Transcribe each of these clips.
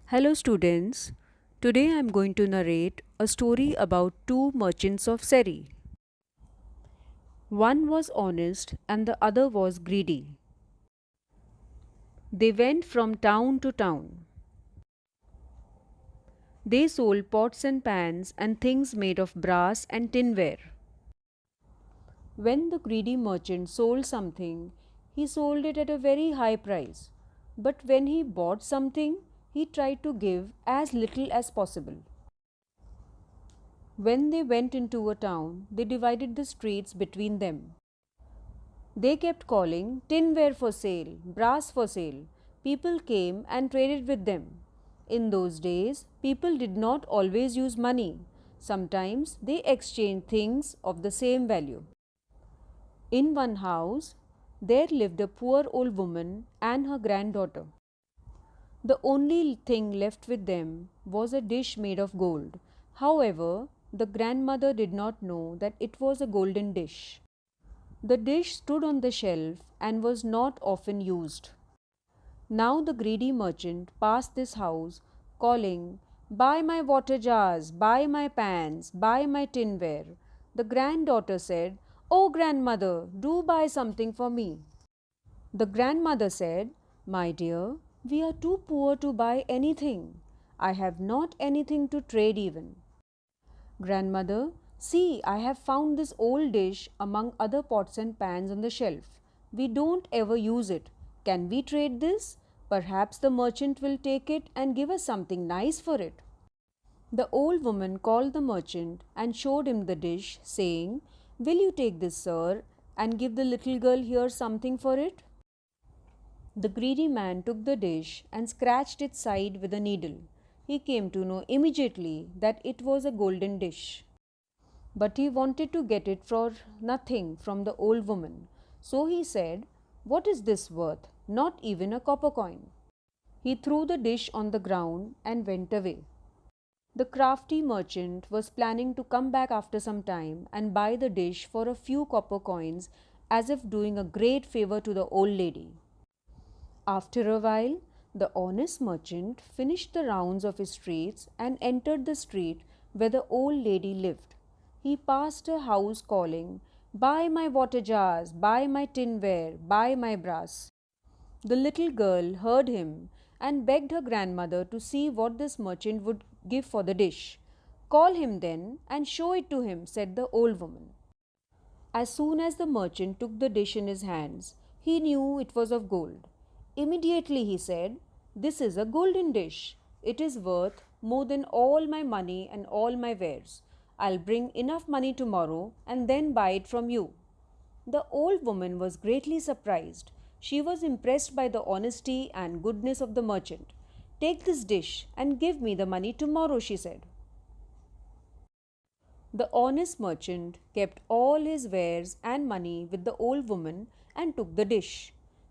Hello, students. Today I am going to narrate a story about two merchants of Seri. One was honest and the other was greedy. They went from town to town. They sold pots and pans and things made of brass and tinware. When the greedy merchant sold something, he sold it at a very high price. But when he bought something, he tried to give as little as possible. When they went into a town, they divided the streets between them. They kept calling tinware for sale, brass for sale. People came and traded with them. In those days, people did not always use money. Sometimes they exchanged things of the same value. In one house, there lived a poor old woman and her granddaughter. The only thing left with them was a dish made of gold. However, the grandmother did not know that it was a golden dish. The dish stood on the shelf and was not often used. Now the greedy merchant passed this house, calling, "Buy my water jars, buy my pans, buy my tinware." The granddaughter said, "Oh, grandmother, do buy something for me." The grandmother said, "My dear, we are too poor to buy anything. I have not anything to trade even." "Grandmother, see, I have found this old dish among other pots and pans on the shelf. We don't ever use it. Can we trade this? Perhaps the merchant will take it and give us something nice for it." The old woman called the merchant and showed him the dish, saying, "Will you take this, sir, and give the little girl here something for it?" The greedy man took the dish and scratched its side with a needle. He came to know immediately that it was a golden dish. But he wanted to get it for nothing from the old woman. So he said, "What is this worth? Not even a copper coin." He threw the dish on the ground and went away. The crafty merchant was planning to come back after some time and buy the dish for a few copper coins, as if doing a great favor to the old lady. After a while, the honest merchant finished the rounds of his streets and entered the street where the old lady lived. He passed her house calling, "Buy my water jars, buy my tinware, buy my brass." The little girl heard him and begged her grandmother to see what this merchant would give for the dish. "Call him then and show it to him," said the old woman. As soon as the merchant took the dish in his hands, he knew it was of gold. Immediately he said, "This is a golden dish. It is worth more than all my money and all my wares. I'll bring enough money tomorrow and then buy it from you." The old woman was greatly surprised. She was impressed by the honesty and goodness of the merchant. "Take this dish and give me the money tomorrow," she said. The honest merchant kept all his wares and money with the old woman and took the dish.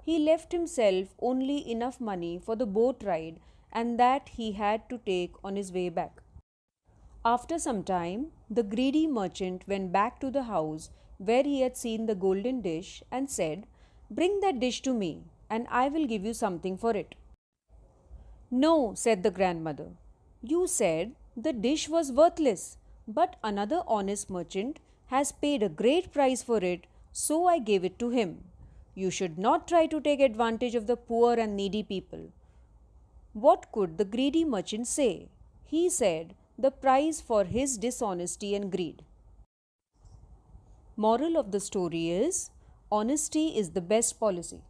He left himself only enough money for the boat ride, and that he had to take on his way back. After some time, the greedy merchant went back to the house where he had seen the golden dish and said, "Bring that dish to me, and I will give you something for it." "No," said the grandmother. "You said the dish was worthless, but another honest merchant has paid a great price for it, so I gave it to him. You should not try to take advantage of the poor and needy people." What could the greedy merchant say? He said the price for his dishonesty and greed. Moral of the story is, honesty is the best policy.